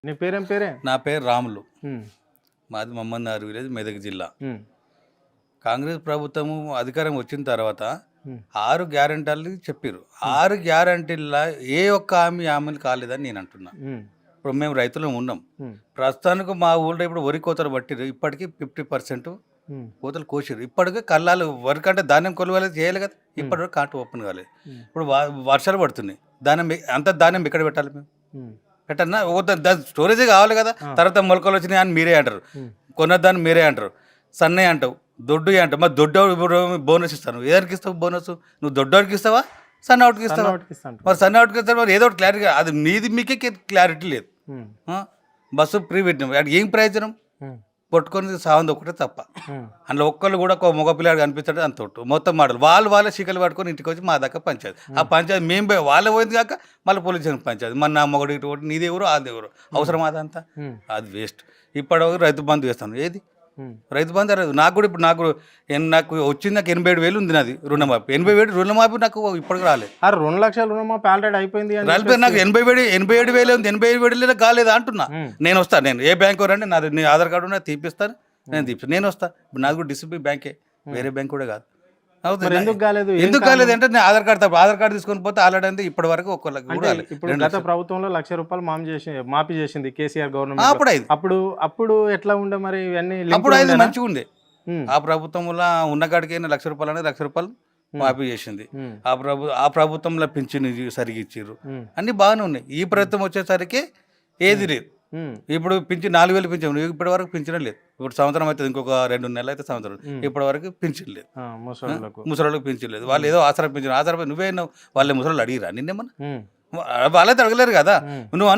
నీ పేరేం పేరే? నా పేరు రాములు. హ్మ్. మాది మమ్మన్నార్ విలేజ్, మెదక్ జిల్లా. హ్మ్. కాంగ్రెస్ ప్రభుత్వము అధికారం వచ్చిన తర్వాత హ్మ్. 6 గ్యారంటీలు చెప్పిర్రు. 6 గ్యారంటీల్లో ఏ ఒక్క హామీలు కాలేదని నేను అంటున్నా. హ్మ్. ఇప్పుడు మేము రైతులం ఉన్నాం. హ్మ్. ప్రస్తుతానికి మా ఊళ్ళో ఇప్పుడు వరి కోతలు పట్టిర్రు. ఇప్పటికి 50% హ్మ్. కోతలు కోసిర్రు. ఇప్పటికి కల్లాలు వరికంటే ధాన్యం కొలువలు చేయాలి కదా. ఇప్పటివరకు కాంట ఓపెన్ కాలేదు. హ్మ్. ఇప్పుడు వర్షాలు పడుతున్నాయి. అంత ధాన్యం ఎక్కడ పెట్టాలి మేము? హ్మ్. పెట్టన్నా దాని స్టోరేజే కావాలి కదా. తర్వాత మొలకలు వచ్చినాయి అని మీరే అంటారు, హ్మ్. కొన్నదాన్ని మీరే అంటారు, సన్నయ్య అంటావు, దొడ్డు అంటావు. మరి దొడ్డు బోనస్ ఇస్తాను, ఏదానికి ఇస్తావు బోనస్? నువ్వు దొడ్డోడికి ఇస్తావా, సన్నవాడికి ఇస్తావా? సన్నవాటికి ఇస్తా అంటారు. మరి సన్నవాడికి ఇస్తావు, మరి ఏదో ఒకటి క్లారిటీ. అది మీది మీకే క్లారిటీ లేదు. హ్మ్. ఆ? బస్సు ఫ్రీ పెట్టినాం, అది ఏం ప్రయోజనం? హ్మ్. కొట్టుకొని సాగుంది ఒకటే తప్ప. హ్మ్. అందులో ఒక్కళ్ళు కూడా ఒక మగ పిల్లాడు కనిపిస్తాడు, అంత ఒట్టు మొత్తం మాటలు. వాళ్ళే చీకలు పట్టుకొని ఇంటికి వచ్చి మా దాకా పంచాయతీ. ఆ పంచాయతీ మేము వాళ్ళే పోయింది కాక మళ్ళీ పోలీస్ స్టేషన్ పంచాయతీ. మన నా మొగడు ఇటు ఒకటి, నీది ఎవరు అది ఎవరు, అవసరం అదంతా? హ్మ్. అది వేస్ట్. ఇప్పటివరకు రైతు బంధు వేస్తాను, ఏది హ్మ్. రైతు బంధు రాదు. నాకు కూడా ఇప్పుడు నాకు వచ్చింది, నాకు 87,000 ఉంది నాది రుణమాఫీ. 87,000 రుణమాఫీ నాకు ఇప్పటికి రాలేదు. 2,00,000 రుణమాఫీ ఆల్రెడీ అయిపోయింది అని రాలిపోయి నాకు 87,000 ఉంది. 87,000 కాలేదు అంటున్నా. హ్మ్. నేను వస్తాను, నేను ఏ బ్యాంకు రండి, నాది నీ ఆధార్ కార్డు ఉన్నా తీపిస్తాను, నేను తీపిస్తాను, నేను వస్తాను. ఇప్పుడు నాది కూడా డిసిబి బ్యాంకే, వేరే బ్యాంక్ కూడా కాదు. మరి ఎందుకు కాలేదు? ఏం ఎందుకు కాలేదు అంటే నేను ఆధార్ కార్డు ఆధార్ కార్డు తీసుకొని పోతే ఆల్రెడీ అంటే ఇప్పటి వరకు ఒక్కళ్ళకి అంటే కూడా ఇప్పుడు గత ప్రభుత్వంలో ₹1,00,000 మాఫీ చేసింది కేసీఆర్ గవర్నమెంట్. అప్పుడు ఐదు అప్పుడు ఎట్లా ఉండే మరి ఇవన్నీ అప్పుడు ఐదు మంచిగా ఉండే. హ్మ్. ఆ ప్రభుత్వంలో ఉన్న కాడికి ₹1,00,000 అనేది ₹1,00,000 మాఫీ చేసింది. హ్మ్. ఆ ప్రభుత్వంలో పింఛను సరిగ్గా ఇచ్చారు, హ్మ్. అన్నీ బాగానే ఉన్నాయి. ఈ ప్రభుత్వం వచ్చేసరికి ఏది లేదు. హ్మ్. ఇప్పుడు 4,000 పింఛను ఇప్పటి వరకు పింఛనే లేదు. ఇప్పుడు సంవత్సరం అవుతుంది, ఇంకొక 2 నెలలు అయితే సంవత్సరం. ఇప్పటి వరకు పింఛన్ లేదు. ముసళ్ళకు. ముసలోళ్ళకి పింఛన్ లేదు. వాళ్ళు ఏదో ఆసరా పింఛన్, ఆసరా నువ్వే వాళ్ళే ముసలోళ్ళు అడిగిరా నిన్నేమన్నా? హ్మ్. వాళ్ళైతే అడగలేరు కదా. నువ్వు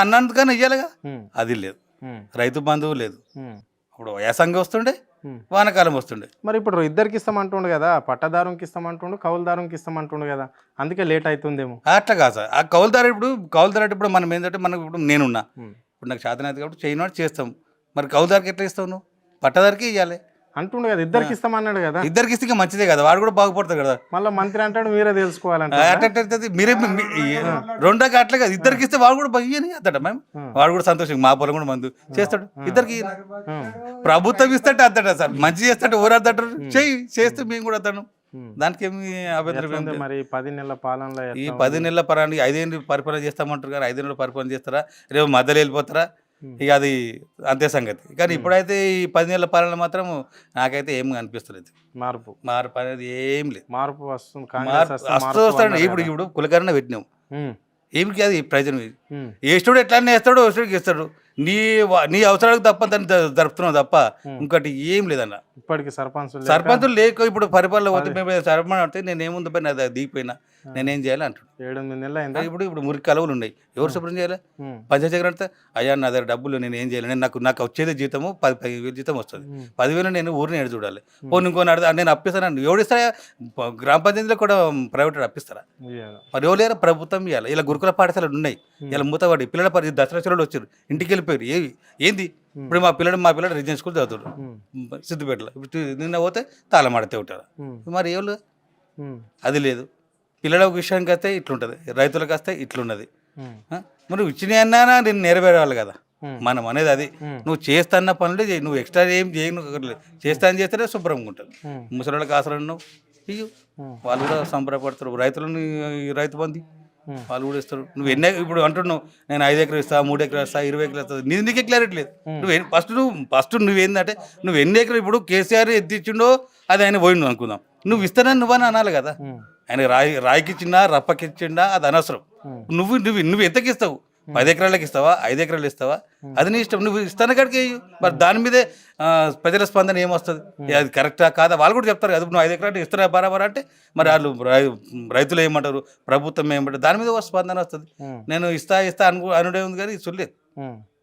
అన్నందుకని ఇయ్యాలిగా. హ్మ్. అది లేదు. హ్మ్. రైతు బంధువు లేదు. హ్మ్. ఇప్పుడు యాసంగి వస్తుండే, హ్మ్. వానకాలం వస్తుండే. మరి ఇప్పుడు ఇద్దరికి ఇస్తామంటుండు కదా, పట్టదారునికి ఇస్తామంటుండు, కౌలుదారునికి ఇస్తామంటుండు కదా, అందుకే లేట్ అవుతుందేమో. అట్లా కాదు సార్. ఆ కౌలుదారు ఇప్పుడు మనం ఏంటంటే, మనకు ఇప్పుడు నేనున్నా, హ్మ్. ఇప్పుడు నాకు చేతనైతే కాబట్టి చేయనోటి చేస్తాం. మరి కౌలుదారికి ఎట్లా ఇస్తావు నువ్వు? పట్టదారికి ఇవ్వాలి. అంటుండు కదా, ఇద్దరికి ఇస్తామన్నాడు కదా. ఇద్దరికి ఇస్తే మంచిదే కదా, వాడు కూడా బాగుపడతాడు కదా. మళ్ళీ మంత్రి అంటాడు మీరే తెలుసుకోవాలంట. అట్లా మీరే రెండోకి అట్లా కదా, ఇద్దరికి ఇస్తే వాడు కూడా ఇయ్యని అద్దట మేము, వాడు కూడా సంతోషం, మా పొలం కూడా మందు చేస్తాడు. ఇద్దరికి ప్రభుత్వం ఇస్తాడు అద్దట సార్, మంచి చేస్తాడు ఎవరు అద్దట, చేస్తే మేము కూడా అద్దను. దానికి ఏమి అభ్యంతరం? మరి 10 నెలల పాలనలో ఈ 10 నెలల పరాన్ని 5 ఏళ్ళు పరిపాలన చేస్తామంటారు కానీ 5 ఏళ్ళు పరిపాలన చేస్తారా, రేపు మధ్యలో వెళ్ళిపోతారా, ఇక అది అంతే సంగతి. కానీ ఇప్పుడైతే ఈ 10 నెలల పాలన మాత్రం నాకైతే ఏం అనిపిస్తలేదు. మార్పు అనేది ఏం లేదు. మార్పు వస్తుంది, వస్తాడు. ఇప్పుడు కులకరణ పెట్టినాం, ఏమికి అది ప్రయోజనం? ఏ స్టూడెంట్ ఎట్లా వేస్తాడో స్టూడెంట్కి ఇస్తాడు. నీ అవసరాలకు తప్ప దాన్ని జరుపుతున్నావు తప్ప ఇంకోటి ఏం లేదన్న. ఇప్పటికి సర్పంచులు లేక ఇప్పుడు పరిపాలన పోతే మేము సర్పంచ్ అంటే నేను ఏముంది పని, అది దిగిపోయినా నేనేం చేయాలి అంటాడు. 7-8 నెలలు అయిందా? ఇప్పుడు మురికి కలవలు ఉన్నాయి, ఎవరు శుభ్రం చేయాలి? పంచాయతీ సెక్రటరీ అంటే అయ్యా నా దగ్గర డబ్బులు, నేను ఏం చేయాలి, నాకు వచ్చేది జీతము 10,000 జీతం వస్తుంది, 10,000 నేను ఊరిని ఎడు చూడాలి. పోనీ ఇంకొని నేను అప్పిస్తాను, ఎవడు ఇస్తారా? గ్రామ పంచాయతీలో కూడా ప్రైవేట్ అప్పిస్తారా? మరి ఎవరు లేరా? ప్రభుత్వం ఇవ్వాలి. ఇలా గురుకుల పాఠశాలలు ఉన్నాయి, ఇలా మూతపడి పిల్లల దసరా సెలవులు వచ్చారు, ఇంటికి వెళ్ళిపోయారు. ఏంది ఇప్పుడు మా పిల్లడు రెసిడెన్స్ స్కూల్ చదువుతాడు సిద్దిపేటలో. ఇప్పుడు నిన్న పోతే తాళమాడితే ఉంటారు. మరి ఎవరు? అది లేదు. పిల్లల విషయానికి వస్తే ఇట్లుంటుంది, రైతులకు వస్తే ఇట్లున్నది. మరి ఇచ్చినా నేను నెరవేరాలి కదా మనం అనేది. అది నువ్వు చేస్తాన్న పనులు చేయి, నువ్వు ఎక్స్ట్రా ఏం చేయను. చేస్తా అని చేస్తేనే శుభ్రంగా ఉంటుంది. ముసలిళ్ళకి ఆసరాలు ఇయ్యు, వాళ్ళు కూడా సంబరపడతారు. రైతు బంధు వాళ్ళు కూడా ఇస్తారు. ఇప్పుడు అంటున్నావు నేను 5 ఎకరాలు ఇస్తా, 3 ఎకరాలు ఇస్తా, 20 ఎకరాలు ఇస్తా, నీకే క్లారిటీ లేదు. ఫస్ట్ నువ్వేందంటే నువ్వు ఎన్ని ఎకరాలు, ఇప్పుడు కేసీఆర్ ఎత్తిచ్చిండో అది ఆయన పోయిండు అనుకుందాం, నువ్వు ఇస్తానని నువ్వని అనాలి కదా. ఆయన రాయికి ఇచ్చిండా, రప్పకి ఇచ్చిండా, అది అనవసరం. నువ్వు ఎంతకి ఇస్తావు? 10 ఎకరాలకి ఇస్తావా, 5 ఎకరాలు ఇస్తావా, అది నీ ఇష్టం. నువ్వు ఇస్తాను కాడికి మరి దాని మీదే ప్రజల స్పందన ఏమొస్తుంది, అది కరెక్టా కాదా వాళ్ళు కూడా చెప్తారు కదా. నువ్వు 5 ఎకరాలు ఇస్తారా బరాబర్ అంటే మరి వాళ్ళు రైతులు ఏమంటారు, ప్రభుత్వం ఏమంటారు, దాని మీద స్పందన వస్తుంది. నేను ఇస్తా అనుడే ఉంది కానీ చూడలేదు.